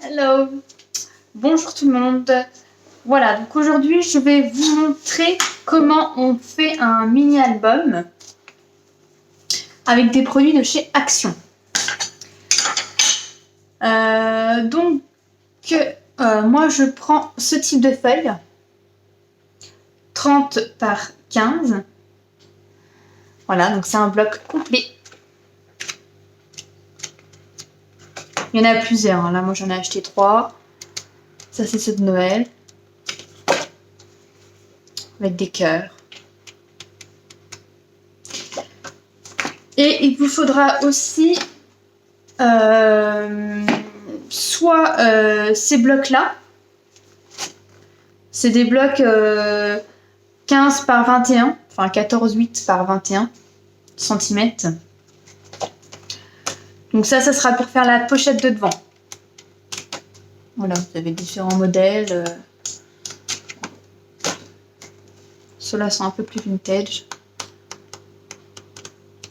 Hello. Bonjour tout le monde. Voilà, donc aujourd'hui je vais vous montrer comment on fait un mini-album avec des produits de chez Action. Moi je prends ce type de feuille, 30 par 15. Voilà, donc c'est un bloc complet. Il y en a plusieurs, hein. Là moi j'en ai acheté 3. Ça c'est ceux de Noël. Avec des cœurs. Et il vous faudra aussi soit ces blocs-là. C'est des blocs 15 par 21, enfin 14,8 par 21 cm. Donc ça sera pour faire la pochette de devant. Voilà, vous avez différents modèles. Ceux-là sont un peu plus vintage.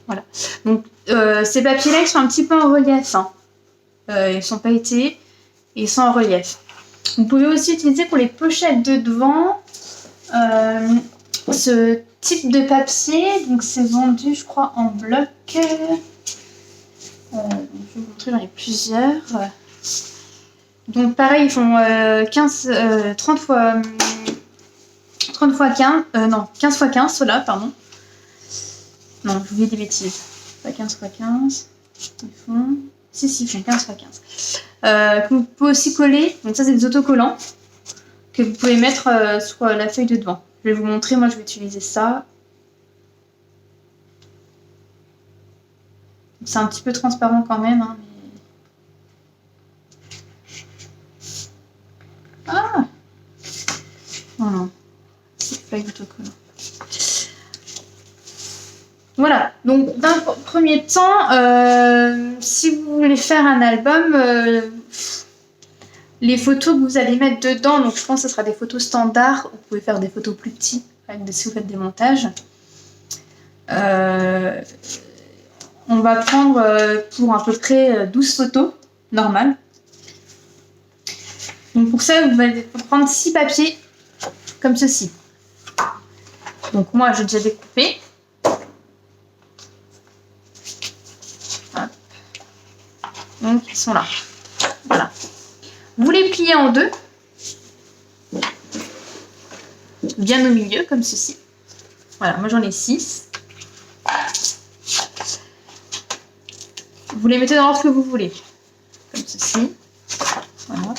Voilà. Donc ces papiers-là, ils sont un petit peu en relief. Hein. Ils sont pailletés et ils sont en relief. Vous pouvez aussi utiliser pour les pochettes de devant ce type de papier. Donc c'est vendu, je crois, en bloc. Je vais vous montrer, j'en ai plusieurs. Donc pareil, ils font 30 fois 15, non, 15 fois 15, ceux-là, pardon. Non, je vous dis des bêtises. Pas 15 fois 15. Ils font... Si, ils font 15 fois 15. Que vous pouvez aussi coller. Donc ça, c'est des autocollants que vous pouvez mettre sur la feuille de devant. Je vais vous montrer, moi je vais utiliser ça. C'est un petit peu transparent quand même. Hein, mais... Ah non, non. C'est feuille d'autocollant. Voilà, donc d'un premier temps, si vous voulez faire un album, les photos que vous allez mettre dedans, donc je pense que ce sera des photos standards, vous pouvez faire des photos plus petites si vous faites des montages. On va prendre pour à peu près 12 photos normales. Donc pour ça, vous allez prendre 6 papiers comme ceci. Donc moi, j'ai déjà découpé. Donc ils sont là. Voilà. Vous les pliez en deux. Bien au milieu, comme ceci. Voilà, moi j'en ai 6. Vous les mettez dans l'ordre que vous voulez. Comme ceci. Voilà. Donc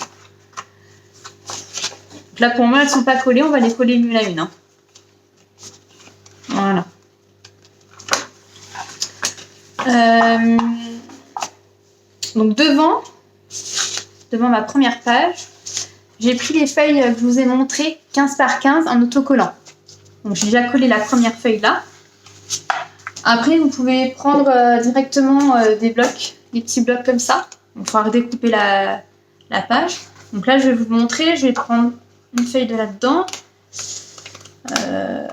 là pour moi, elles ne sont pas collées, on va les coller une à une. Hein. Voilà. Donc devant ma première page, j'ai pris les feuilles que je vous ai montrées 15 par 15 en autocollant. Donc j'ai déjà collé la première feuille là. Après vous pouvez prendre directement des blocs, des petits blocs comme ça. Il va falloir découper la page. Donc là je vais vous montrer, je vais prendre une feuille de là-dedans. On va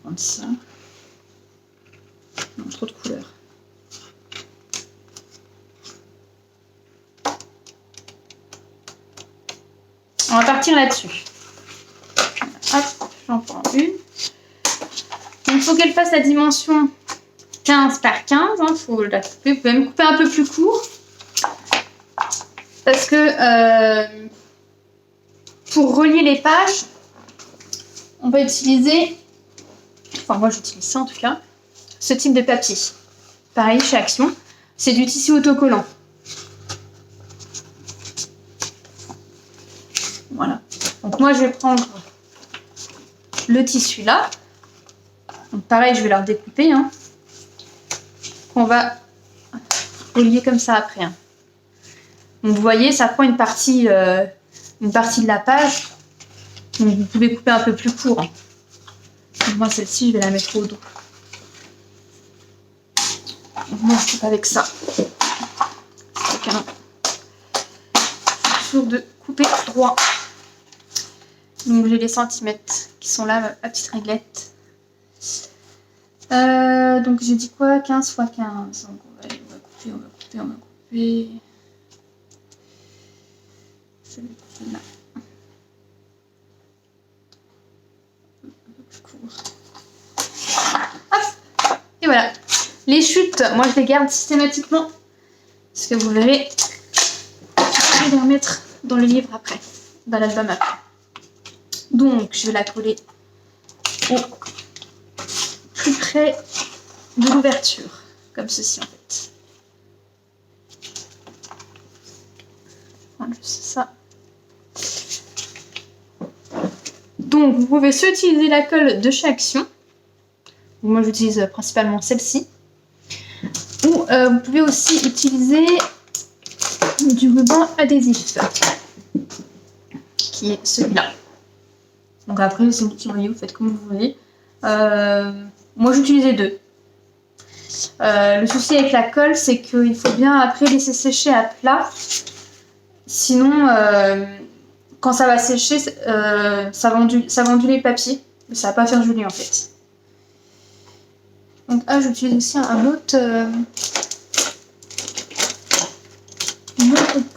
prendre ça. Non, trop de couleurs. On va partir là-dessus. Hop, j'en prends une. Donc il faut qu'elle fasse la dimension 15 par 15. Hein, faut la couper. Vous pouvez même couper un peu plus court. Parce que pour relier les pages, on va utiliser, enfin moi j'utilise ça en tout cas, ce type de papier. Pareil chez Action, c'est du tissu autocollant. Voilà. Donc moi je vais prendre le tissu là. Donc pareil, je vais leur découper. Hein. On va relier comme ça après. Hein. Donc vous voyez, ça prend une partie de la page. Donc vous pouvez couper un peu plus court. Hein. Donc moi celle-ci, je vais la mettre au dos. Donc moi je coupe avec ça. C'est canon. Toujours de couper droit. Donc j'ai les centimètres qui sont là, ma petite réglette. Donc j'ai dit quoi? 15 x 15. Donc on va couper. Je vais couper là. Je cours. Hop. Et voilà. Les chutes, moi je les garde systématiquement. Parce que vous verrez, je vais les remettre dans le livre après. Dans l'album après. Donc, je vais la coller au plus près de l'ouverture. Comme ceci en fait. Voilà, juste ça. Donc, vous pouvez soit utiliser la colle de chez Action. Moi, j'utilise principalement celle-ci. Ou vous pouvez aussi utiliser du ruban adhésif. Qui est celui-là. Donc après, c'est vous qui voyez, vous faites comme vous voulez. Moi, j'utilise les deux. Le souci avec la colle, c'est qu'il faut bien après laisser sécher à plat. Sinon, quand ça va sécher, ça va onduler le papier. Mais ça va pas faire joli en fait. Donc, j'utilise aussi une autre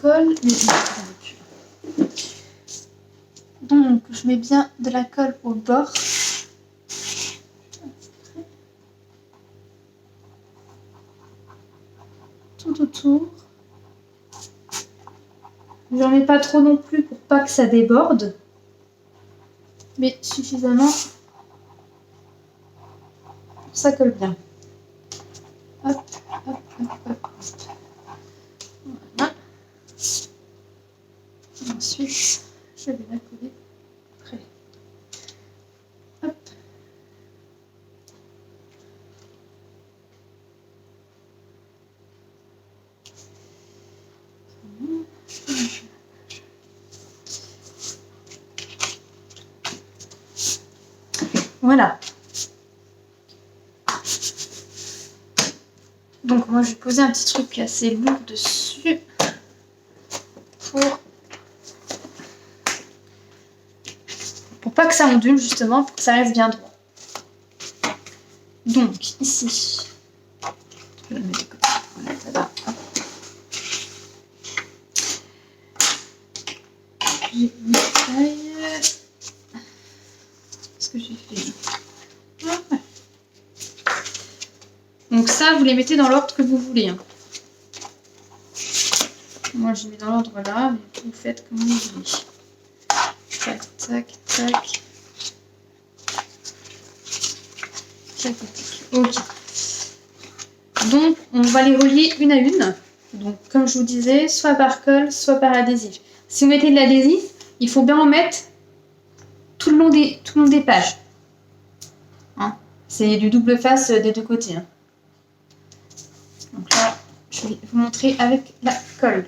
colle. Donc, je mets bien de la colle au bord. Tout autour. Je n'en mets pas trop non plus pour pas que ça déborde. Mais suffisamment. Ça colle bien. Hop, hop, hop, hop. Voilà. Ensuite, je vais la coller près. Hop. Voilà. Donc moi je vais poser un petit truc assez lourd dessus pour pas que ça ondule justement, pour que ça reste bien droit. Donc ici, je vais le mettre de côté. Voilà, là-bas. J'ai une taille. Qu'est-ce que j'ai fait? Donc ça, vous les mettez dans l'ordre que vous voulez. Hein. Moi, je mets dans l'ordre là, mais vous faites comme vous voulez. Tac, tac, tac. Tac, tac. Ok. Donc, on va les relier une à une. Donc, comme je vous disais, soit par colle, soit par adhésif. Si vous mettez de l'adhésif, il faut bien en mettre tout le long des pages. Hein, c'est du double face des deux côtés. Hein. Donc là, je vais vous montrer avec la colle.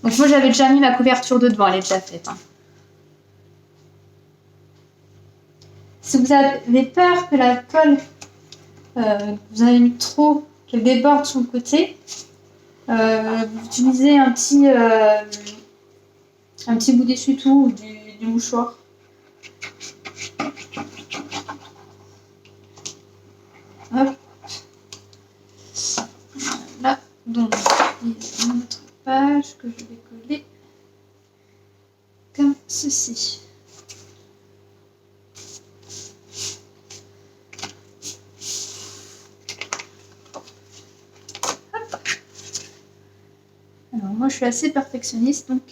Donc moi, j'avais déjà mis ma couverture de devant, elle est déjà faite. Hein. Si vous avez peur que la colle, vous en avez mis trop, qu'elle déborde sur le côté, vous utilisez un petit bout d'essuie-tout ou du mouchoir. Hop. Voilà. Donc, il y a une autre page que je vais coller comme ceci. Alors moi je suis assez perfectionniste, donc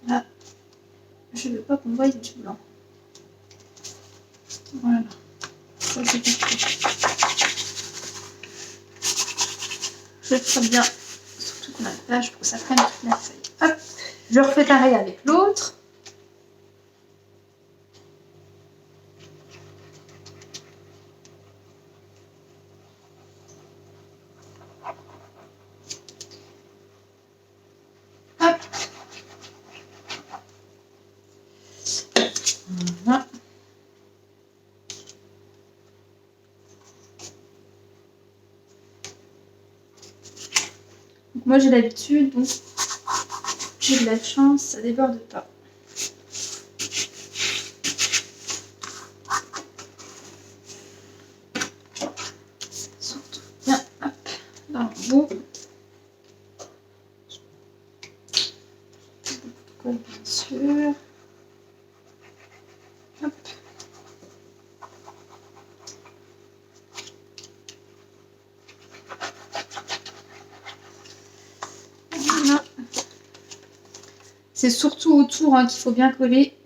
là je ne veux pas qu'on voie du blanc. Voilà, ça c'est parfait. Je le ferai bien sur toute ma page pour que ça prenne toute la feuille. Hop, je refais pareil avec l'autre. Hop. Voilà. Donc moi j'ai l'habitude, donc j'ai de la chance, ça déborde pas. Surtout bien, hop, dans le bout. colle bien sûr. Hop. Voilà. C'est surtout autour hein, qu'il faut bien coller.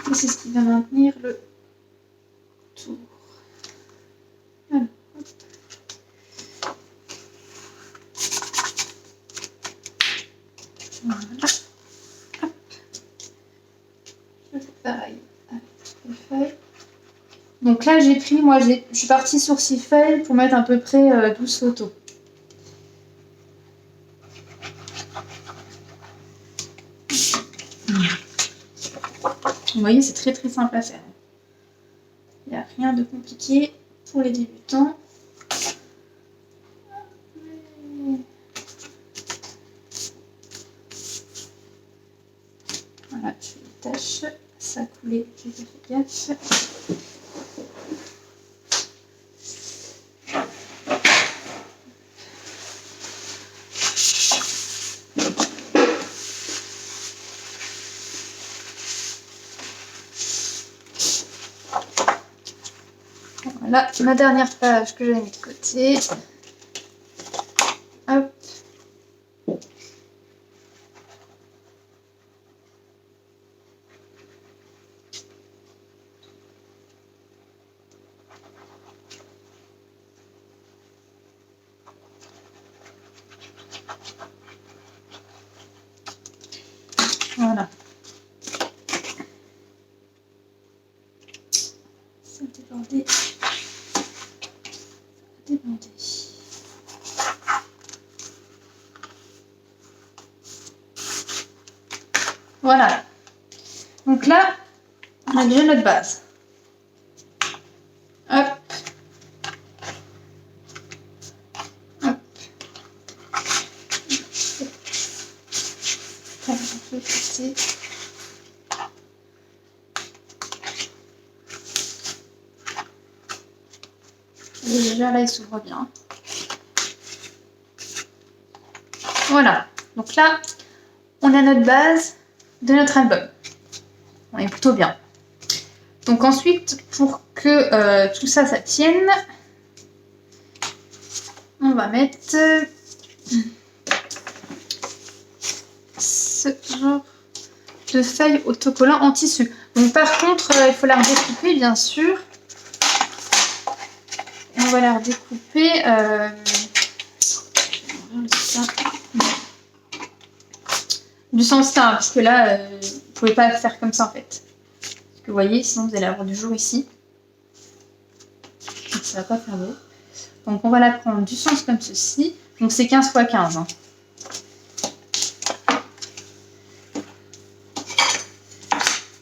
Et c'est ce qui va maintenir le tour. Alors, hop. Voilà. Hop. Je fais pareil avec les feuilles. Donc là, j'ai pris, moi, je suis partie sur 6 feuilles pour mettre à peu près 12 photos. Vous voyez, c'est très simple à faire. Il n'y a rien de compliqué pour les débutants. Voilà, je fais des taches. Ça a coulé, j'ai fait gaffe. Voilà, ma dernière page que j'avais mis de côté. Hop. Voilà. Ça a débordé. Voilà. Donc là, on a déjà notre base. Hop. Hop. On peut passer. Et déjà là, il s'ouvre bien. Voilà. Donc là, on a notre base de notre album. On est plutôt bien. Donc ensuite, pour que tout ça, ça tienne, on va mettre ce genre de feuilles autocollant en tissu. Donc par contre, il faut la redécouper, bien sûr. On va la redécouper. Du sens là, parce que là, vous ne pouvez pas faire comme ça en fait. Parce que vous voyez, sinon vous allez avoir du jour ici. Donc ça va pas faire beau. Donc on va la prendre du sens comme ceci. Donc c'est 15 x 15. Hein.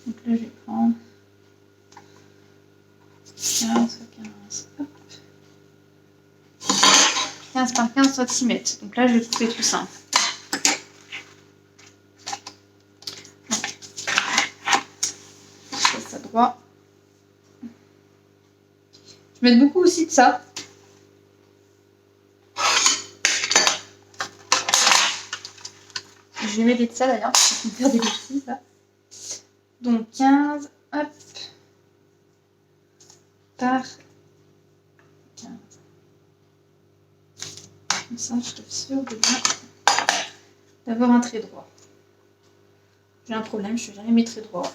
Donc là je vais prendre 15 x 15. Hop. 15 par 15 cm. Donc là je vais couper tout ça. Je fais ça droit. Je vais mettre beaucoup aussi de ça. Je vais mêler de ça d'ailleurs, je vais faire des bêtises là. Donc 15, hop, par 15. Comme ça, je suis sûre d'avoir un trait droit. J'ai un problème, je ne fais jamais mes traits droits.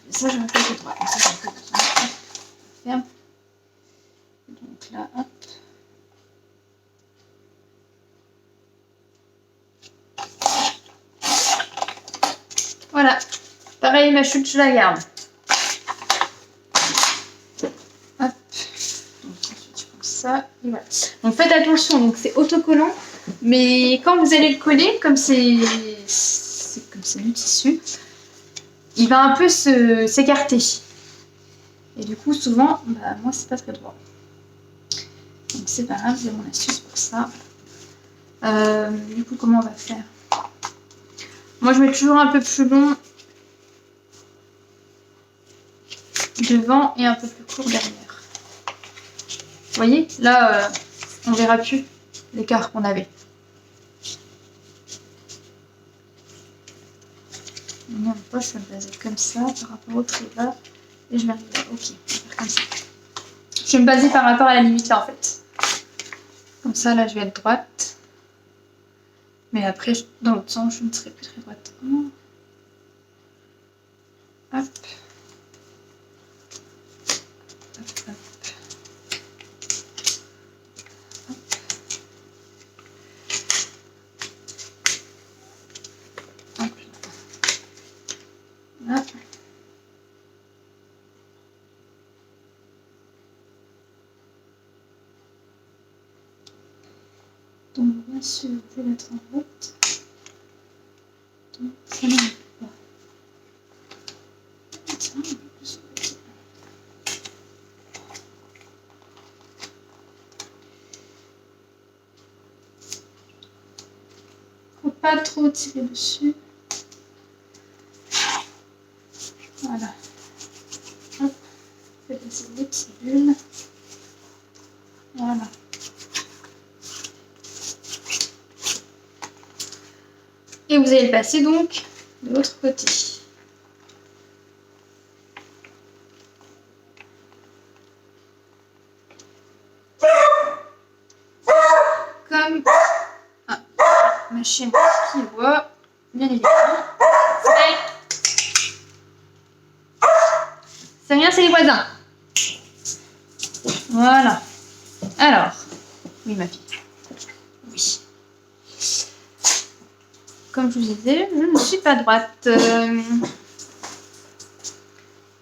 Ça, je vais faire les droits. Ça, je vais faire. Donc là, hop. Voilà. Pareil, ma chute, je la garde. Hop. Donc ensuite, je prends ça. Et voilà. Donc faites attention. Donc c'est autocollant. Mais quand vous allez le coller, comme c'est du tissu, il va un peu s'écarter. Et du coup, souvent, bah, moi, c'est pas très droit. Donc c'est pas grave, j'ai mon astuce pour ça. Du coup, comment on va faire? Moi, je mets toujours un peu plus long. devant et un peu plus court derrière. Vous voyez, là, on verra plus l'écart qu'on avait. Non, pas, je vais me baser comme ça par rapport au trait là. Et je vais arriver là. Ok, on va faire comme ça. Je vais me baser par rapport à la limite là en fait. Comme ça, là, je vais être droite. Mais après, dans l'autre sens, je ne serai plus très droite. Hop. Hop, hop. Hop. Hop. Là. Donc, bien sûr, je vais mettre en route. Donc, ça n'arrive pas. Ça, un peu plus. Faut pas trop tirer dessus. Voilà. Hop. Fais passer les petites bulles. Voilà. Et vous allez le passer donc de l'autre côté. Comme ma chienne qui voit, bien évidemment. C'est rien, c'est les voisins. Voilà. Alors, oui ma fille. Oui. Comme je vous disais, je ne suis pas droite.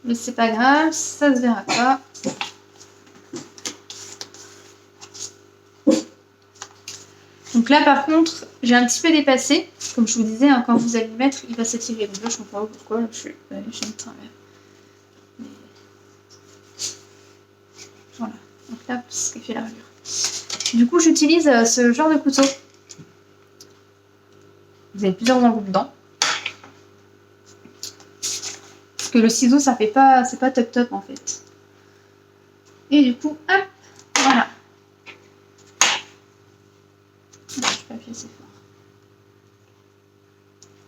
Mais c'est pas grave, ça se verra pas. Donc là par contre, j'ai un petit peu dépassé. Comme je vous disais, hein, quand vous allez le mettre, il va s'étirer. Donc là je comprends pas pourquoi je suis allée chez le travers. Mais... voilà. Donc là, c'est ce qui fait la rayure. Du coup, j'utilise ce genre de couteau. Vous avez plusieurs embouts dedans. Parce que le ciseau, ça fait pas, c'est pas top top en fait. Et du coup, hop, voilà. Je vais pas appuyer assez fort.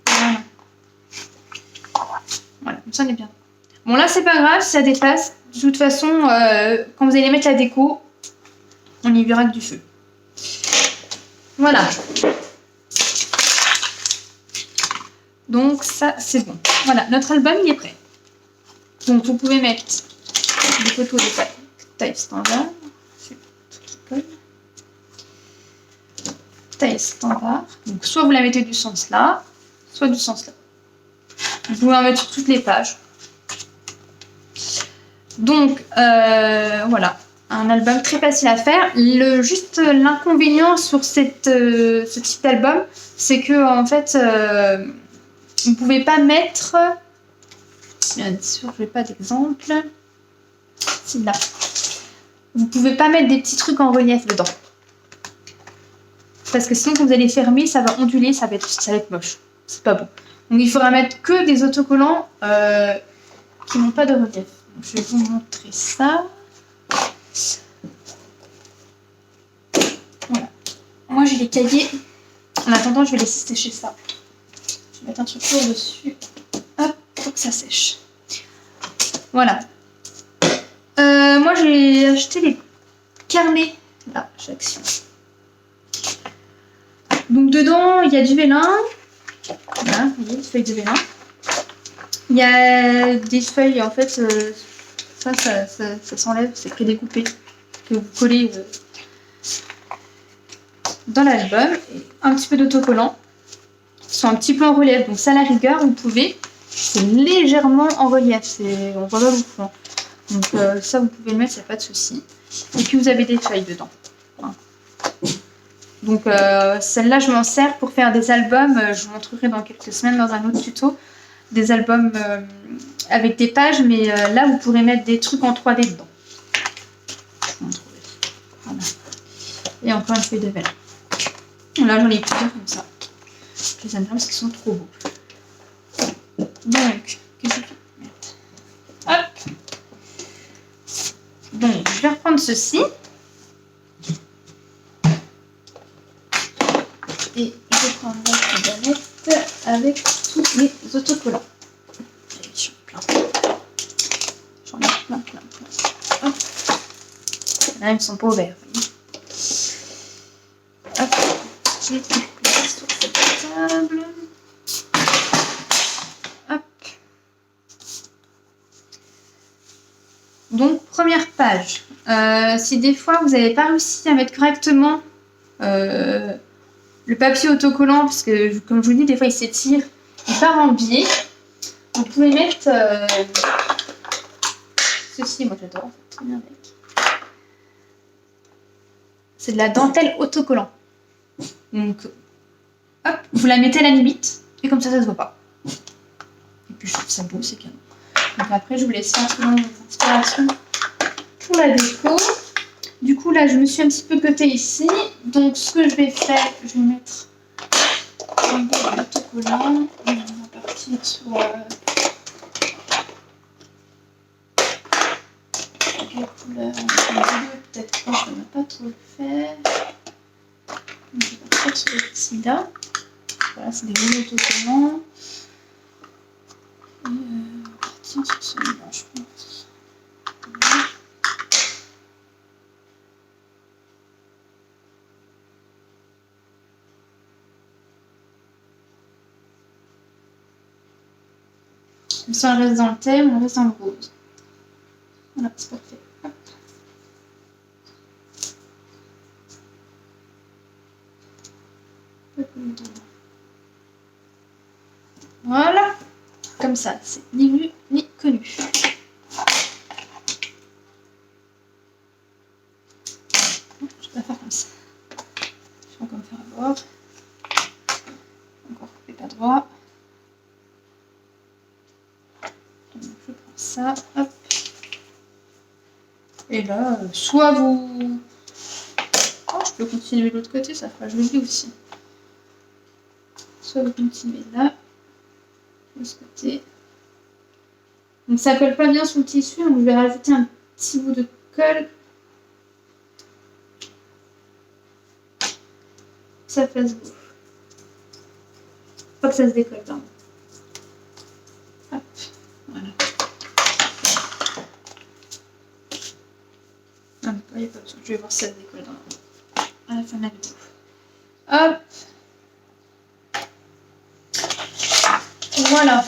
Voilà. Voilà, comme ça on est bien. Bon là, c'est pas grave si ça dépasse. De toute façon, quand vous allez mettre la déco, on y verra que du feu. Voilà. Donc ça, c'est bon. Voilà, notre album, il est prêt. Donc vous pouvez mettre des photos de taille standard. Taille standard. Donc soit vous la mettez du sens là, soit du sens là. Vous pouvez en mettre sur toutes les pages. Donc voilà, un album très facile à faire. Juste l'inconvénient sur ce type d'album, c'est que en fait, vous ne pouvez pas mettre. Bien sûr, je n'ai pas d'exemple. C'est là. Vous ne pouvez pas mettre des petits trucs en relief dedans. Parce que sinon, quand vous allez fermer, ça va onduler, ça va être moche. C'est pas bon. Donc, il faudra mettre que des autocollants qui n'ont pas de relief. Donc, je vais vous montrer ça. Voilà. Moi, j'ai les cahiers. En attendant, je vais laisser sécher ça. Je vais mettre un truc lourd dessus. Hop, pour que ça sèche. Voilà. Moi, j'ai acheté les carnets. Là, j'action. Donc, dedans, il y a du vélin. Voilà, vous voyez, des feuilles de vélin. Il y a des feuilles, en fait, ça s'enlève, c'est prédécoupé. Que vous collez dans l'album. Un petit peu d'autocollant. Ils sont un petit peu en relief. Donc, ça, à la rigueur, vous pouvez. C'est légèrement en relief. On voit pas beaucoup. Donc ça, vous pouvez le mettre, il n'y a pas de souci. Et puis, vous avez des feuilles dedans. Voilà. Donc, celle-là, je m'en sers pour faire des albums. Je vous montrerai dans quelques semaines dans un autre tuto. Des albums avec des pages. Mais là, vous pourrez mettre des trucs en 3D dedans. Voilà. Et encore une feuille de vélin. Là, j'en ai plusieurs comme ça. Je les aime bien parce qu'ils sont trop beaux. Donc, qu'est-ce que je vais mettre ? Hop. ceci. Et je prends la canette avec tous les autocollants. J'en ai plein. Hop. Là, ils ne sont pas ouverts. Hop. J'ai tout place sur cette table. Hop. Donc, première page. Si des fois vous n'avez pas réussi à mettre correctement le papier autocollant, parce que comme je vous dis, des fois il s'étire, il part en biais, vous pouvez mettre ceci, moi j'adore, très bien avec. C'est de la dentelle autocollant. Donc, hop, vous la mettez à la limite, et comme ça se voit pas. Et puis je trouve ça beau, c'est canon. Donc après, je vous laisse faire selon vos inspirations pour la déco. Du coup, là, je me suis un petit peu cotée ici. Donc, ce que je vais faire, je vais mettre un peu d'autocollant. On va partir sur les couleurs. Peut-être pas, je ne vais pas trop le faire. Donc, je vais partir sur les petits là. Voilà, c'est des gros autocollants. Et on va partir sur celui-là, je pense. Voilà. Comme ça, on reste dans le thème, on reste dans le rose. Voilà, c'est parfait. Hop. Voilà. Comme ça, c'est ni vu ni connu. Je vais pas faire comme ça. Je vais encore me faire avoir. Encore couper pas droit. Donc je prends ça, hop. Et là, soit vous... Oh, je peux continuer de l'autre côté, ça fera joli aussi. Soit vous continuez là, de ce côté. Donc ça colle pas bien sur le tissu, donc je vais rajouter un petit bout de colle. Ça fasse beau. Pas que ça se décolle, pardon. Hop, voilà. Ah, il n'y a pas besoin. Je vais voir si ça se décolle à la fin de la vidéo. Hop. Voilà.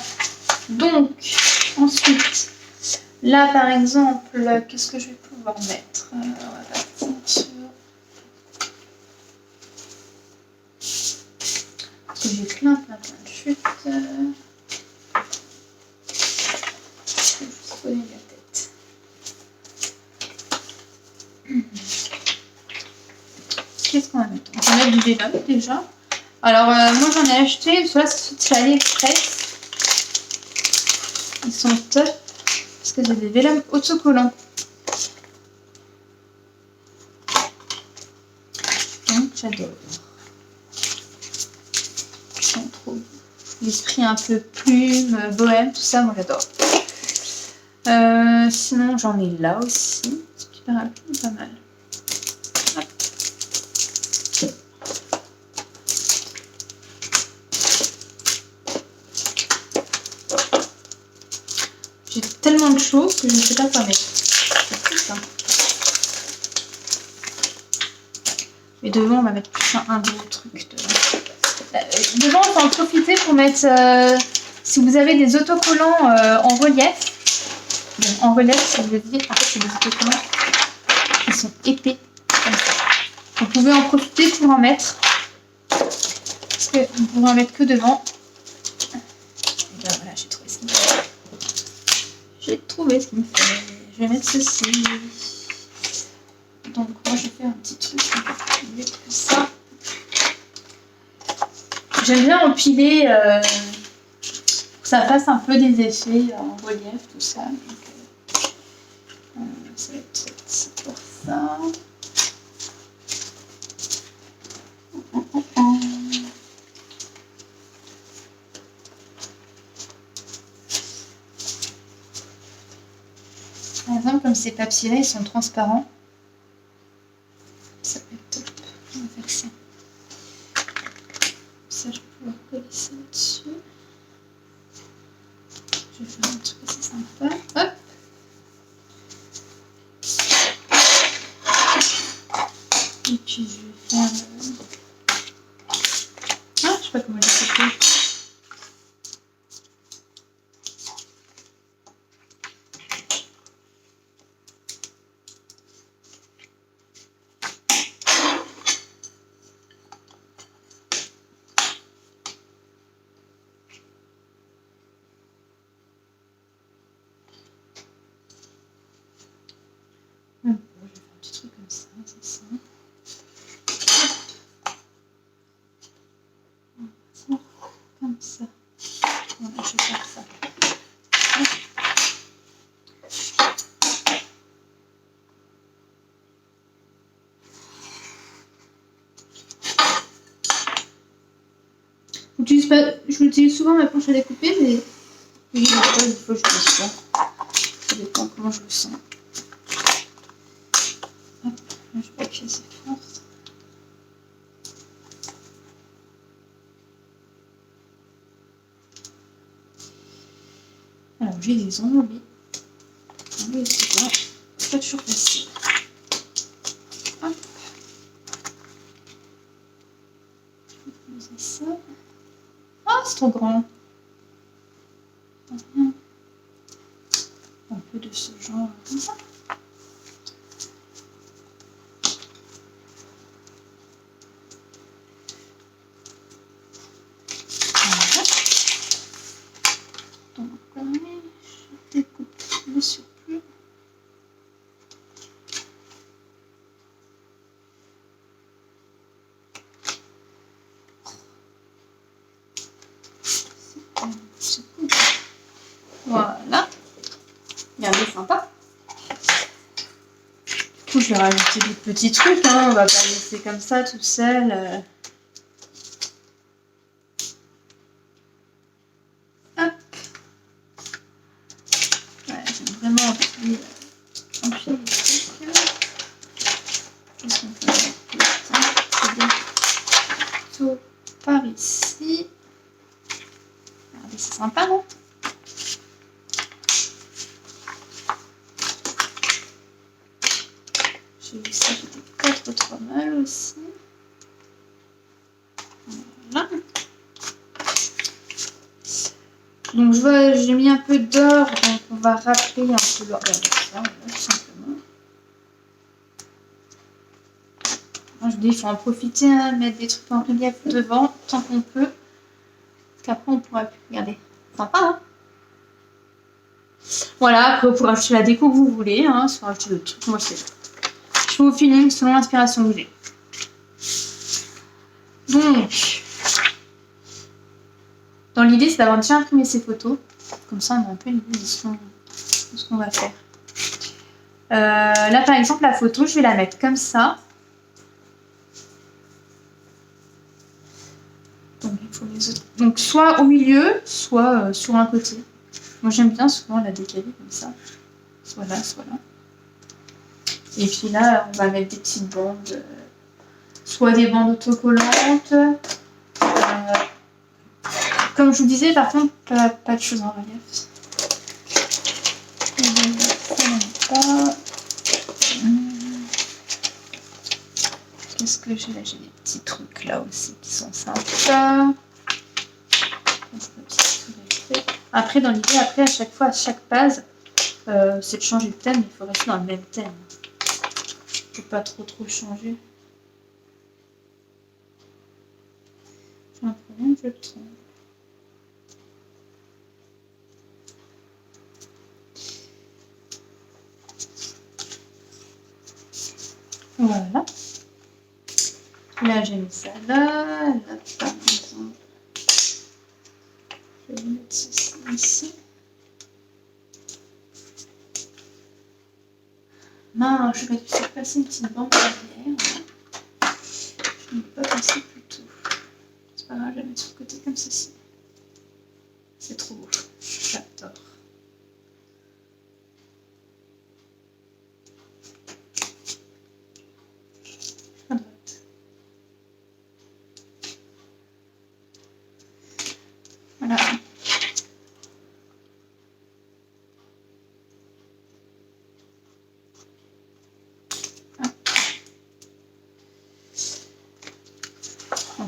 Donc, ensuite, là par exemple, qu'est-ce que je vais pouvoir mettre? On va partir sur... Parce que j'ai plein de chutes. Je vais juste poser la tête. Qu'est-ce qu'on va mettre? On va mettre du vélum déjà. Alors, moi j'en ai acheté, ceux-là c'est sur AliExpress. Ils sont top parce que c'est des vélums autocollants. Donc j'adore. Ils sont trop. L'esprit un peu plume, bohème, tout ça, moi j'adore. Sinon j'en ai là aussi. C'est qui paraît pas mal. Hop. J'ai tellement de choses que je ne sais pas quoi mettre. C'est tout ça. Mais devant, on va mettre plus un gros truc. Devant, on peut en profiter pour mettre... si vous avez des autocollants en relief. Bon, en relief, si je veux dire, en fait, c'est des autocollants qui sont épais. Comme ça. Vous pouvez en profiter pour en mettre. Parce que vous pouvez en mettre que devant. Et bien voilà, j'ai trouvé ce qu'il me fait. J'ai trouvé ce qu'il me fait. Je vais mettre ceci. Donc moi je vais faire un petit truc un peu plus vite que ça. J'aime bien empiler pour que ça fasse un peu des effets en relief, tout ça. Donc, ça va être pour ça. Par exemple, comme ces papiers-là, ils sont transparents. Je vais faire un truc assez sympa. Hop. Et puis je vais faire... Ah, je sais pas comment je vais faire. Je vais faire un petit truc comme ça, c'est ça. Comme ça. Voilà, je vais faire ça. Je l'utilise souvent ma planche à découper, mais des fois je l'utilise pas. Ça dépend comment je le sens. Hop, là, je vais appuyer assez fort. Alors j'ai des enroulés. C'est pas toujours facile. Hop. Je vais poser ça. Ah, c'est trop grand. Un peu de ce genre comme ça. Voilà. Donc je découpe le surplus. Voilà. Regardez, sympa. Du coup, je vais rajouter des petits trucs. Hein. On va pas laisser comme ça tout seul. Hop. Ouais, j'aime vraiment empiler les trucs. Qu'est-ce qu'on peut mettre plutôt par ici. Regardez, c'est sympa, non? J'ai vu ça qui était pas trop mal aussi. Voilà. Donc j'ai mis un peu d'or, donc on va rappeler un peu l'or. Regardez ça, voilà, tout simplement. Moi, je dis il faut en profiter, hein, mettre des trucs en relief devant, tant qu'on peut. Parce qu'après on pourra plus. Regardez, sympa, hein? Voilà, après vous pourrez acheter la déco que vous voulez, hein, soit acheter le truc. Moi c'est. Je fais au feeling selon l'inspiration que j'ai. Donc, dans l'idée, c'est d'avoir déjà imprimé ces photos. Comme ça, on a un peu une idée de ce qu'on va faire. Là, par exemple, la photo, je vais la mettre comme ça. Donc, il faut les autres. Donc, soit au milieu, soit sur un côté. Moi, j'aime bien souvent la décaler comme ça. Soit là, soit là. Et puis là, on va mettre des petites bandes. Soit des bandes autocollantes. Comme je vous disais, par contre, pas de choses en relief. Qu'est-ce que j'ai là? J'ai des petits trucs là aussi qui sont sympas. Après, dans l'idée, à chaque fois, à chaque page, c'est de changer de thème, mais il faut rester dans le même thème. Il ne faut pas trop changer. J'ai un problème, je le trouve. Voilà. Là, j'ai mis ça là. Là, par exemple, je vais mettre ceci ici. Non, je vais faire passer une petite bande derrière. Je ne vais pas passer plus tôt. C'est pas grave, je vais la mettre sur le côté comme ceci. C'est trop beau. J'adore. À droite. Voilà.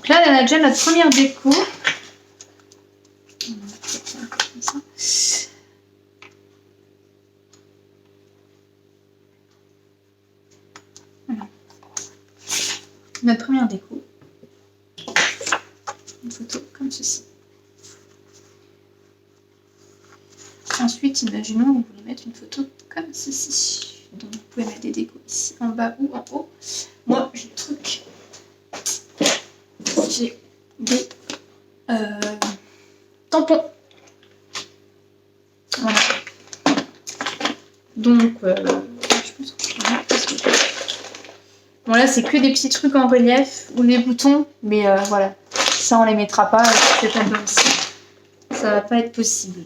Donc là, on a déjà notre première déco. On va mettre ça comme ça. Voilà. Notre première déco. Une photo comme ceci. Ensuite, imaginons que vous voulez mettre une photo comme ceci. Donc vous pouvez mettre des décos ici en bas ou en haut. Moi, j'ai le truc. J'ai des tampons. Voilà. Donc, je pense que je vais mettre parce que... Bon, là, c'est que des petits trucs en relief ou des boutons. Mais voilà, ça, on les mettra pas. C'est pas comme ça. Ça va pas être possible.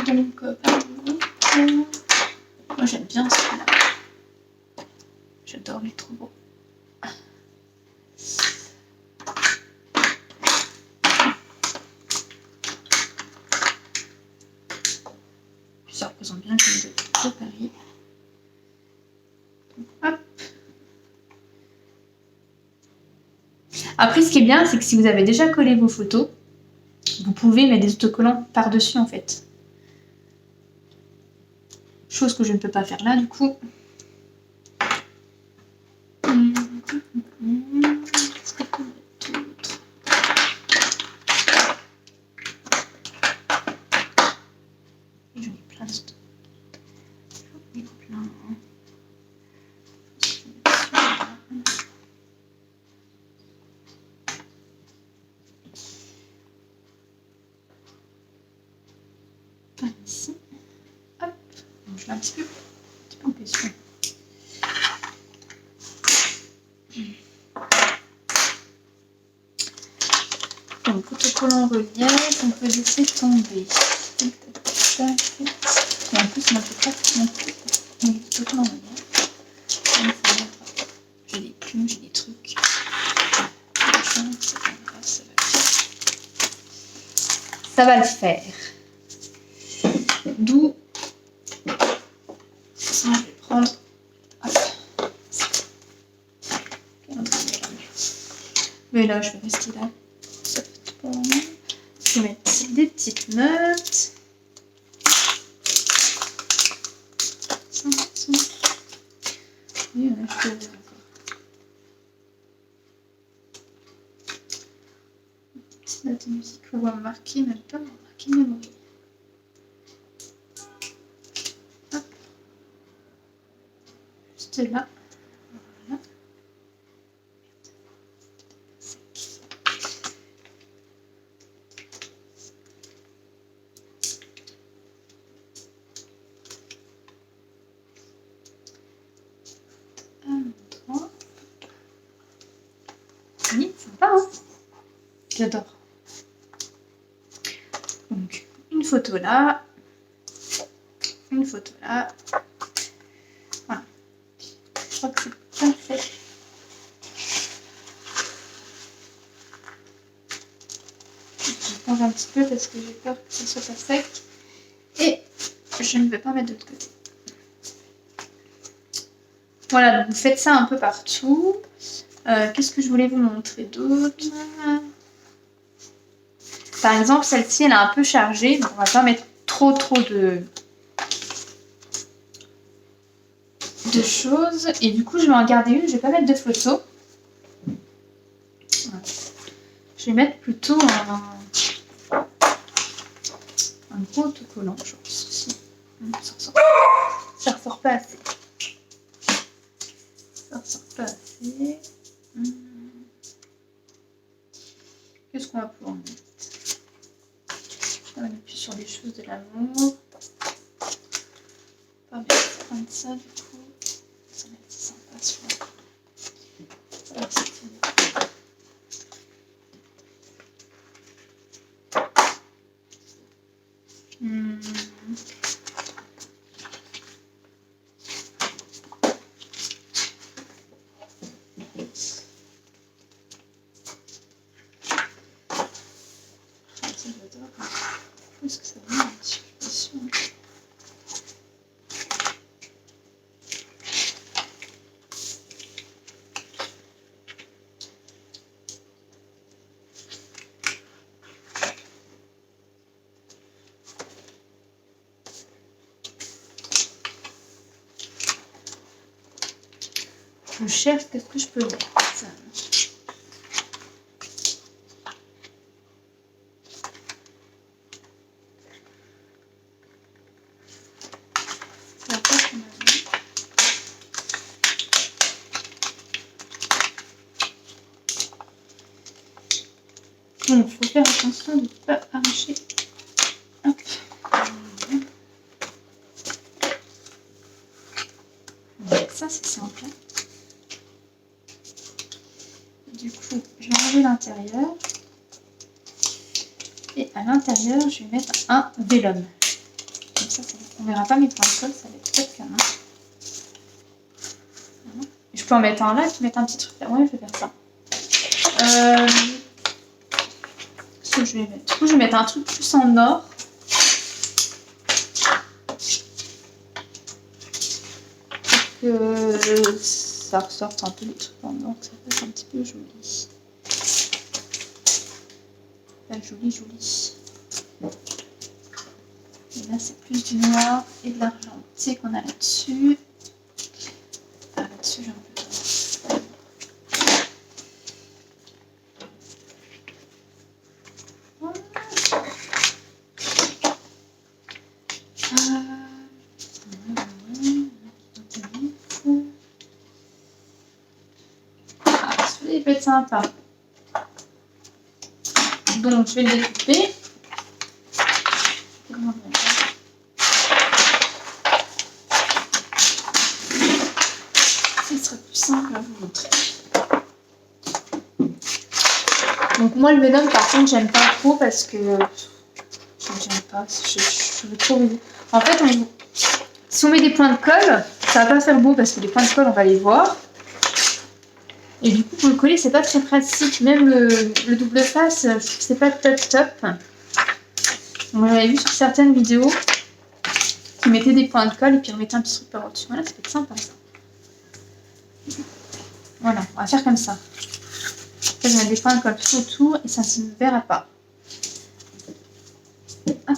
Donc, moi j'aime bien celui-là. J'adore, il est trop beau. Puis ça représente bien le ville de Paris. Donc, hop. Après, ce qui est bien, c'est que si vous avez déjà collé vos photos, vous pouvez mettre des autocollants par-dessus en fait. Chose que je ne peux pas faire là du coup. Qu'est-ce qu'on peut mettre d'autre? J'en ai plein de... J'en ai plein. Pas ici. Hop. Donc, je l'ai un petit peu en question. Donc, autocollant relief, on peut laisser tomber. Et en plus, on n'a pas non plus. Donc, autocollant relief. J'ai des plumes, j'ai des trucs. Ça va le faire. D'où ça, je vais prendre. Hop. Mais là, je vais rester là. Je vais mettre des petites notes. Oui, on a je peux encore. Petite note de musique. On va marquer, même pas marquer memory. Hop. Juste là. Voilà. Oui, sympa, hein? J'adore. Donc, une photo là. Une photo là. Voilà. Je crois que c'est parfait. Je change un petit peu parce que j'ai peur que ce soit pas sec. Et je ne vais pas mettre de l'autre côté. Voilà, donc vous faites ça un peu partout. Qu'est-ce que je voulais vous montrer d'autre? Par exemple, celle-ci, elle est un peu chargée. Donc on va pas mettre trop de choses. Et du coup, je vais en garder une. Je vais pas mettre de photos. Voilà. Je vais mettre plutôt un gros autocollant, genre ceci. Ça ressort pas assez. Ça ressort pas assez. Qu'est-ce qu'on va pouvoir mettre? On va mettre plus sur les choses de l'amour. Pas bien prendre ça du coup. Ça va être sympa celui-là. Voilà, c'est fini. Est-ce que ça va un petit peu dessus? Je cherche qu'est-ce que je peux mettre. Donc, il faut faire attention de ne pas arracher. Hop. Ça, c'est simple. Du coup, je vais enlever l'intérieur. Et à l'intérieur, je vais mettre un vélum. Comme ça, on ne verra pas mes points de colle, ça va être top quand même. Voilà. Je peux en mettre un là, et mettre un petit truc là. Ouais, je vais faire ça. Ce que je vais mettre. Du coup, je vais mettre un truc plus en or. Que ça ressorte un peu les trucs en or, que ça fasse un petit peu joli. Pas joli, joli. Et là, c'est plus du noir et de l'argenté qu'on a là-dessus. Ah, là-dessus, j'ai un peu de... Ah, celui-là, il peut être sympa. Donc, je vais le découper. Ce sera plus simple à vous montrer. Donc, moi, le vélum, par contre, j'aime pas trop parce que... J'aime pas, je veux trop... En fait, si on met des points de colle, ça va pas faire beau parce que les points de colle, on va les voir. Et du coup, pour le coller, c'est pas très pratique. Même le double face, je trouve que c'est pas top. On l'avait vu sur certaines vidéos qui mettaient des points de colle et puis on mettait un petit truc par au-dessus. Voilà, ça peut être sympa ça. Voilà, on va faire comme ça. Après, je vais mettre des points de colle tout autour et ça ne se verra pas. Hop.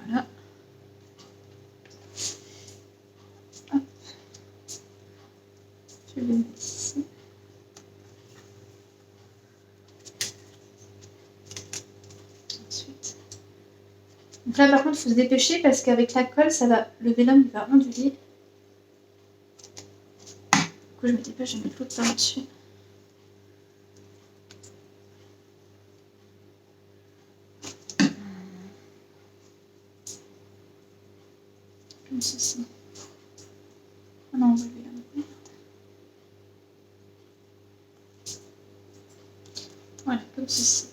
Voilà. Hop. Je vais le mettre ici. Ensuite. Donc là, par contre, il faut se dépêcher parce qu'avec la colle, ça va, le vélum il va onduler. Du coup, je me dépêche, je vais mettre l'autre par-dessus. Comme ceci. Ah non, on va le vélum. Voilà, comme ceci.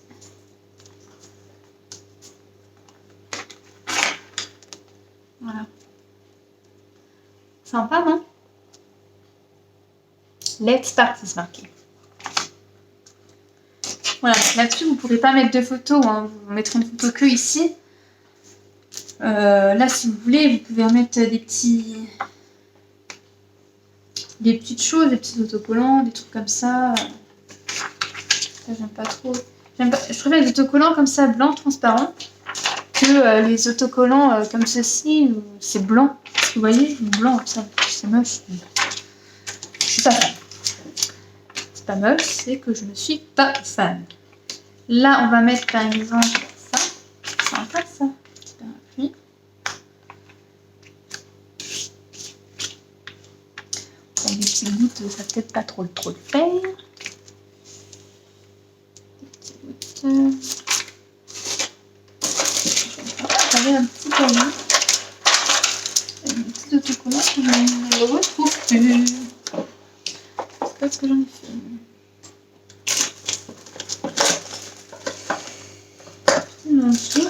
Voilà. Sympa, non? Let's party, c'est marqué. Voilà, là-dessus, vous ne pourrez pas mettre de photos, hein. Vous mettrez une photo que ici. Là, si vous voulez, vous pouvez remettre des petites choses, des petits autocollants, des trucs comme ça. Ça, j'aime pas trop. Je préfère les autocollants comme ça, blanc, transparent, que les autocollants comme ceci, où c'est blanc. Vous voyez, blanc, ça, c'est moche. Je suis pas fan. C'est pas moche, c'est que je ne suis pas fan. Là, on va mettre par exemple ça. C'est sympa ça. Puis, des petites gouttes, ça va peut-être pas trop le faire. Des petites gouttes. J'avais un petit cahier. Une petite autocollant que je ne retrouve plus. C'est pas ce que j'en ai fait.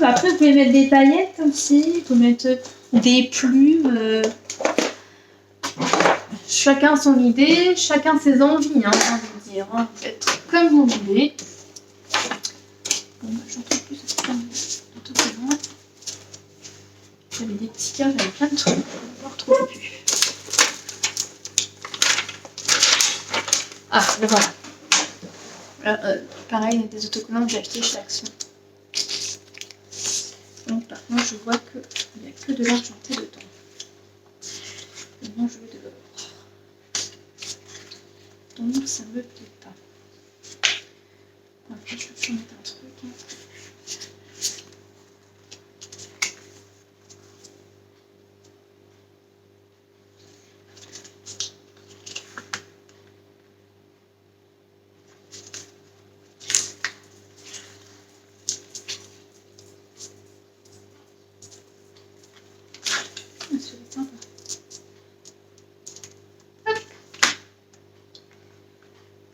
Après, vous pouvez mettre des paillettes aussi, vous pouvez mettre des plumes. Chacun son idée, chacun ses envies, hein, j'ai envie de dire. Hein. Vous faites comme vous voulez. Bon, bah, j'en trouve plus, c'est pas d'autocollant. J'avais des petits cœurs, j'avais plein de trucs. Je ne retrouve plus. Ah, le voilà. Pareil, des autocollants que j'ai achetés chez Action. Donc par contre, je vois qu'il n'y a que de l'argenté dedans. Et moi, je veux de l'or. Donc ça me plaît pas. Après, je peux mettre un truc. Hein.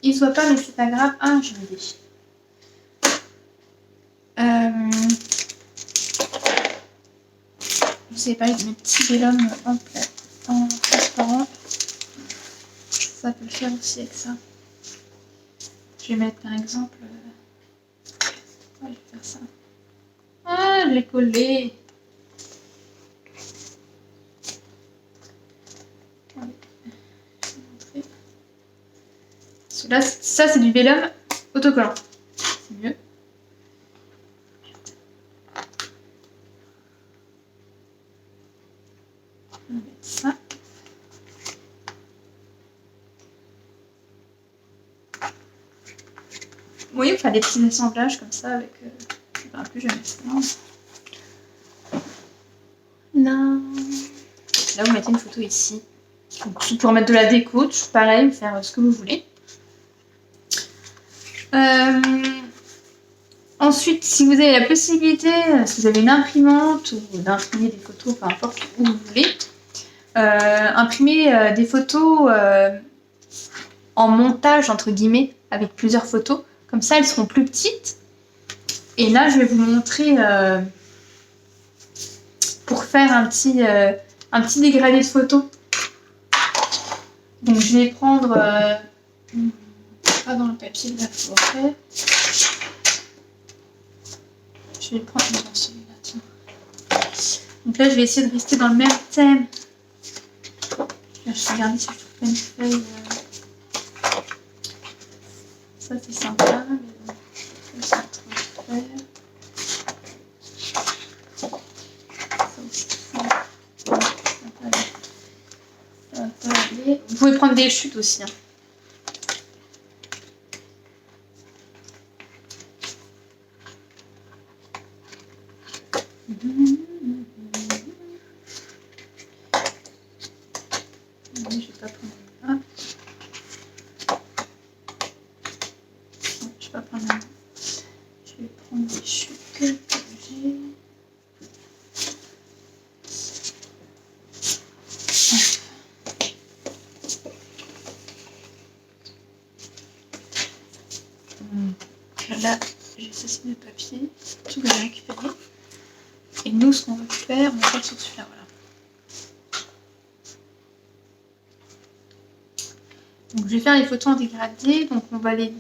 Il se voit pas, mais c'est pas grave. Ah, j'ai une idée. Je vous ai parlé de mes petits vélums en transparent. Ça peut le faire aussi avec ça. Je vais mettre par exemple. Ouais, je vais faire ça. Ah, je l'ai collé. Là, ça c'est du vélum autocollant. C'est mieux. On va mettre ça. Vous voyez, on fait des petits assemblages comme ça avec. Je sais pas, plus jamais ça. Non. Là, vous mettez une photo ici. Donc, pour mettre de la déco, pareil, faire ce que vous voulez. Ensuite, si vous avez la possibilité, si vous avez une imprimante ou d'imprimer des photos, peu importe où vous voulez, imprimer des photos en montage, entre guillemets, avec plusieurs photos. Comme ça, elles seront plus petites. Et là, je vais vous montrer pour faire un petit dégradé de photos. Donc, je vais prendre... pas dans le papier de la forêt. Je vais le prendre dans celui-là, tiens. Donc là, je vais essayer de rester dans le même thème. Je vais regarder si je trouve pas une feuille. Ça, c'est sympa. Mais ça, c'est trop vert. Ça aussi, ça va pas aller. Vous pouvez prendre des chutes aussi. Hein. Je vais pas prendre un. Non, je vais pas prendre un. Je vais prendre des chutes que j'ai. Là, j'ai ceci de papier. Tout va récupérer. Et nous, ce qu'on va faire, on va faire sur celui-là. Voilà. Donc, je vais faire les photos en dégradé. Donc, on va les.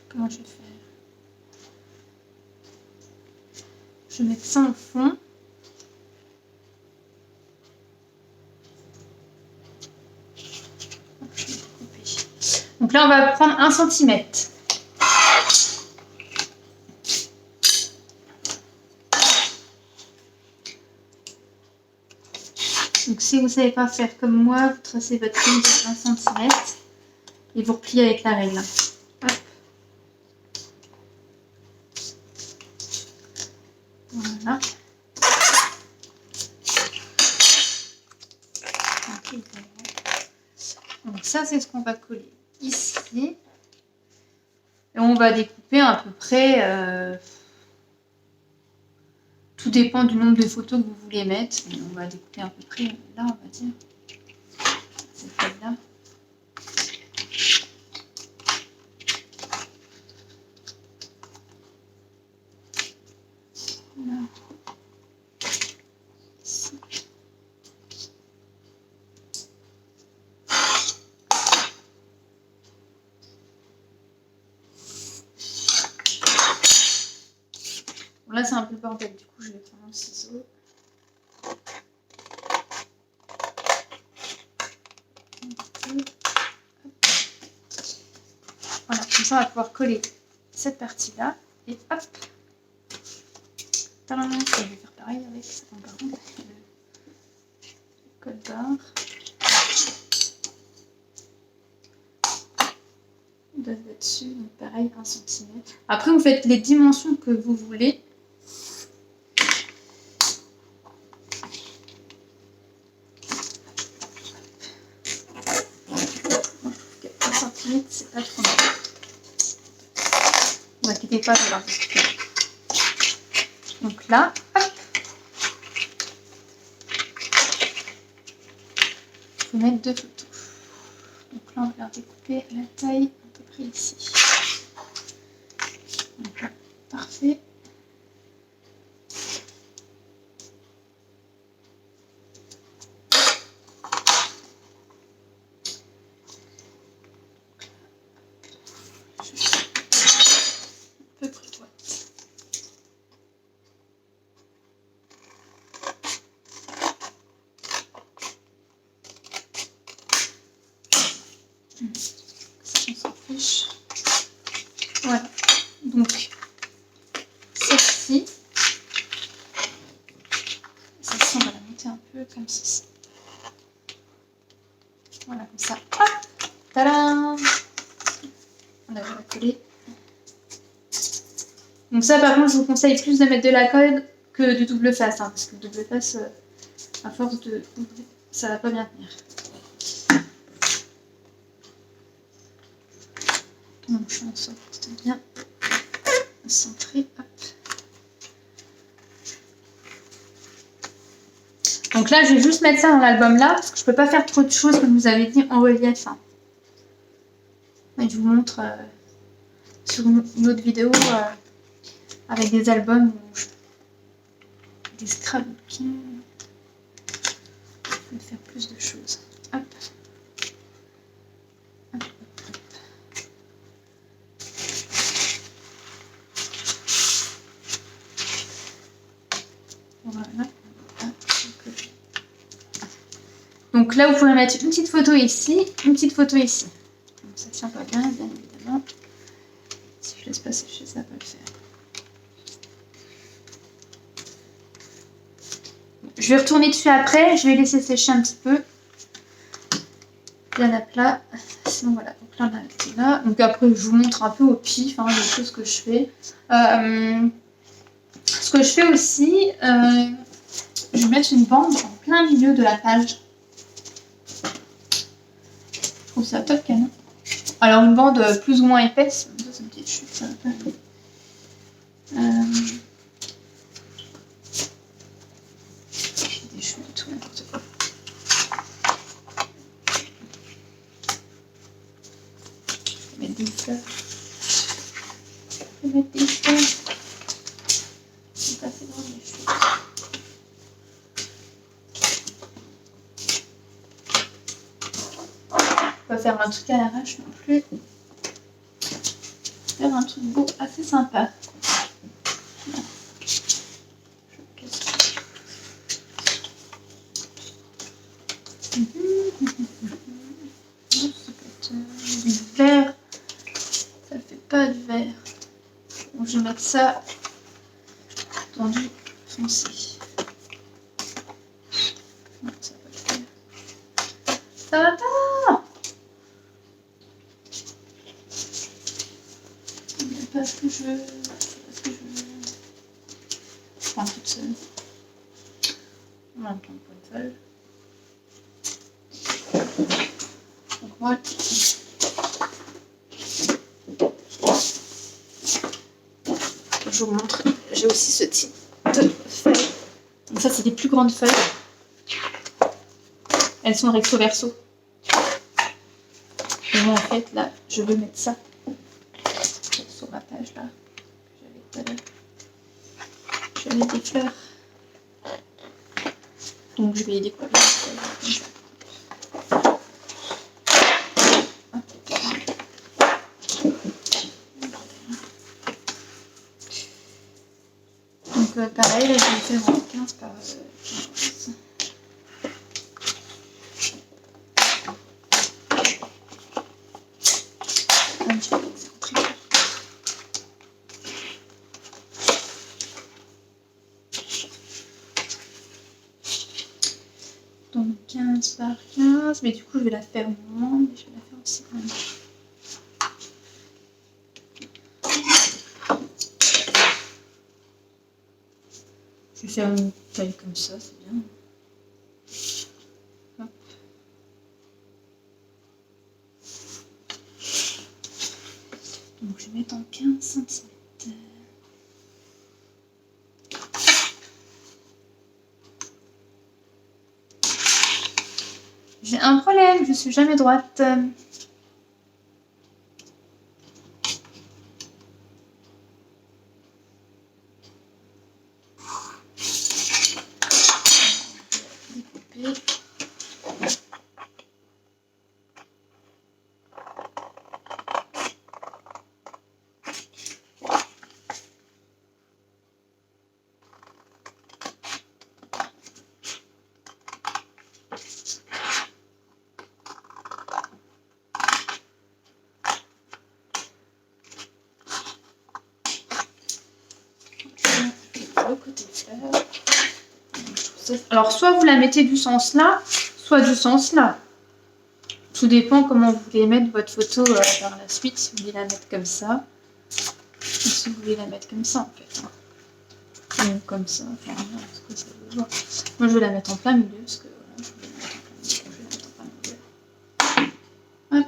Comment je vais faire? Je vais mettre ça en fond. Donc là, on va prendre 1 cm. Donc si vous ne savez pas faire comme moi, vous tracez votre ligne sur 1 cm et vous repliez avec la règle. Hop. Voilà. Donc ça, c'est ce qu'on va coller ici. Et on va découper à peu près... tout dépend du nombre de photos que vous voulez mettre. Mais on va découper à peu près là, on va dire. Cette taille-là. Là. Ici. Bon, là, c'est un peu le bordel. Du coup, je vais prendre un ciseau. Voilà, comme ça, on va pouvoir coller cette partie-là. Et hop. tadam, je vais faire pareil avec par contre, le code barre. On doit être dessus, donc pareil, 1 cm. Après, vous faites les dimensions que vous voulez. 1 cm, c'est pas trop mal. Ne vous inquiétez pas, je vais récupérer. Donc là, hop. Je vais mettre 2 photos. Donc là, on va découper la taille à peu près ici. Donc là, parfait. Un peu plus droite. On s'en fiche. Voilà. Donc, celle-ci, on va la monter un peu comme ceci. Voilà, comme ça. Hop, tadam! On a la coller. Donc ça, par contre, je vous conseille plus de mettre de la colle que du double face, hein, parce que le double face, à force de ouvrir, ça va pas bien tenir. Donc je fais en sorte de bien centrer. Hop. Donc là, je vais juste mettre ça dans l'album là, parce que je peux pas faire trop de choses, comme vous avez dit, en relief. Hein. Et je vous montre sur une autre vidéo avec des albums où des scrapbooking. Je vais faire plus de choses. Hop. Hop, hop, hop. Voilà. Donc là, vous pouvez mettre une petite photo ici, une petite photo ici. Donc ça tient pas bien, bien évidemment. Si je laisse pas sécher, ça va pas le faire. Je vais retourner dessus après, je vais laisser sécher un petit peu. Bien à plat. Sinon voilà, donc là on a été là. Donc après je vous montre un peu au pif hein, les choses que je fais. Ce que je fais aussi, je vais mettre une bande en plein milieu de la page. Je trouve ça top canon. Alors une bande plus ou moins épaisse, ça c'est une petite chute, ça va pas aller. J'ai des chutes et tout, n'importe quoi. Je vais mettre des fleurs. Je vais mettre des fleurs. C'est pas assez grand les chutes. Pas faire un truc à l'arrache non plus. Faire un truc beau, assez sympa. Du vert, ça fait pas de vert. Donc je vais mettre ça dans du foncé. Non, ça va pas le faire. Ça va pas. C'est pas ce que je veux. C'est pas ce que je veux. Je prends toute seule. On va prendre pour une feuille. Donc voilà. Je vous montre. J'ai aussi ce type de feuilles. Donc ça, c'est des plus grandes feuilles. Elles sont recto verso. Et moi, en fait, là, je veux mettre ça sur ma page là. J'avais tout à l'heure. J'avais des fleurs. Donc je vais y décorer. Donc pareil, là, je vais faire en 15 par 15. 15 par 15, mais du coup je vais la faire moins, mais je vais la faire aussi quand même. Je vais faire une taille comme ça, c'est bien. Hop. Donc je vais mettre en 15 cm. J'ai un problème, je suis jamais droite. Le côté fleur. Alors soit vous la mettez du sens là, soit du sens là. Tout dépend comment vous voulez mettre votre photo par la suite, si vous voulez la mettre comme ça, ou si vous voulez la mettre comme ça en fait. Ou comme ça, enfin, ce que ça veut voir. Moi je vais la mettre en plein milieu, parce que voilà, je vais la mettre en plein milieu. Hop.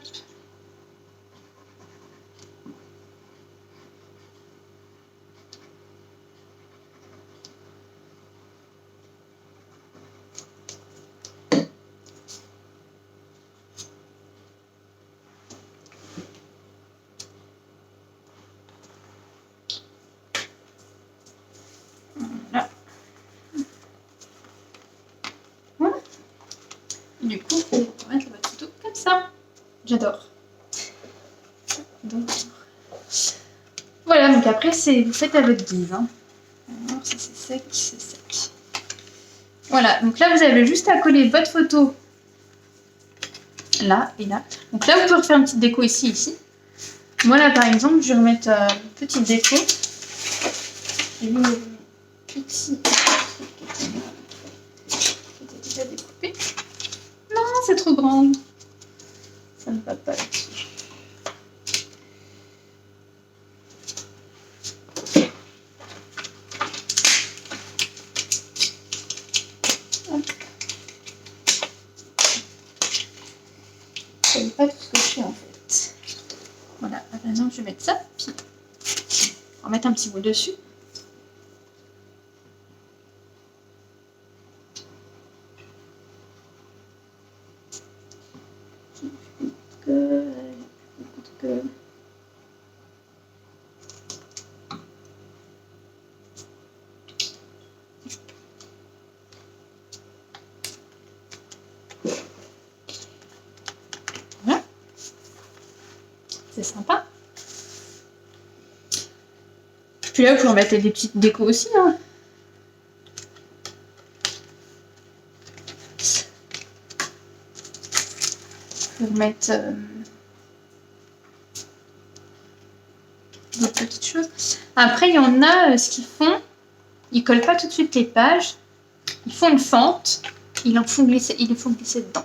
Voilà. Voilà. Du coup, vous pouvez mettre votre photo comme ça. J'adore. Voilà, donc après, vous faites à votre guise. Hein. Alors, ça c'est sec, c'est sec. Voilà, donc là, vous avez juste à coller votre photo là et là. Donc là, vous pouvez refaire une petite déco ici. Moi, là, par exemple, je vais remettre une petite déco. J'ai mis le petit qui était déjà découpé. Non, c'est trop grand. Ça ne va pas là-dessus. Je ne sais pas tout ce que je fais en fait. Voilà, maintenant je vais mettre ça, puis on va mettre un petit bout dessus. Voilà. C'est sympa. Puis là, vous pouvez mettre des petites décos aussi. Hein. Vous mettre d'autres petites choses. Après, il y en a ce qu'ils font. Ils collent pas tout de suite les pages. Ils font une fente. Ils les font glisser dedans.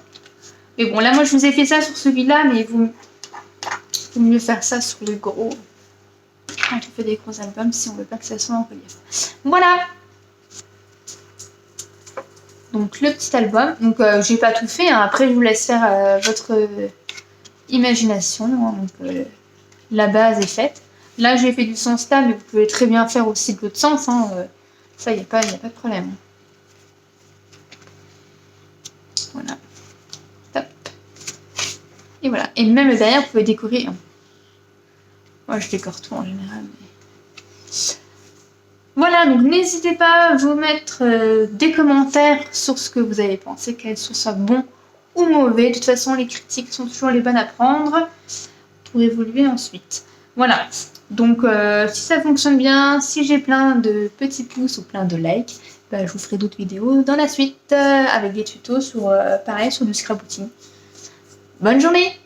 Mais bon, là, moi, je vous ai fait ça sur celui-là, mais vous mieux faire ça sur les gros. Quand on fait des gros albums, si on veut pas que ça soit en relief. Voilà. Donc le petit album. Donc j'ai pas tout fait. Hein. Après, je vous laisse faire votre imagination. Hein. Donc la base est faite. Là, j'ai fait du sens là, mais vous pouvez très bien faire aussi de l'autre sens. Hein. Ça, il n'y a pas de problème. Voilà. Top. Et voilà. Et même derrière, vous pouvez décorer. Hein. Moi, je décore tout en général. Mais... Voilà, donc n'hésitez pas à vous mettre des commentaires sur ce que vous avez pensé, qu'elles soient bon ou mauvais. De toute façon, les critiques sont toujours les bonnes à prendre pour évoluer ensuite. Voilà, donc si ça fonctionne bien, si j'ai plein de petits pouces ou plein de likes, bah, je vous ferai d'autres vidéos dans la suite avec des tutos sur, pareil, sur du scrapbooking. Bonne journée!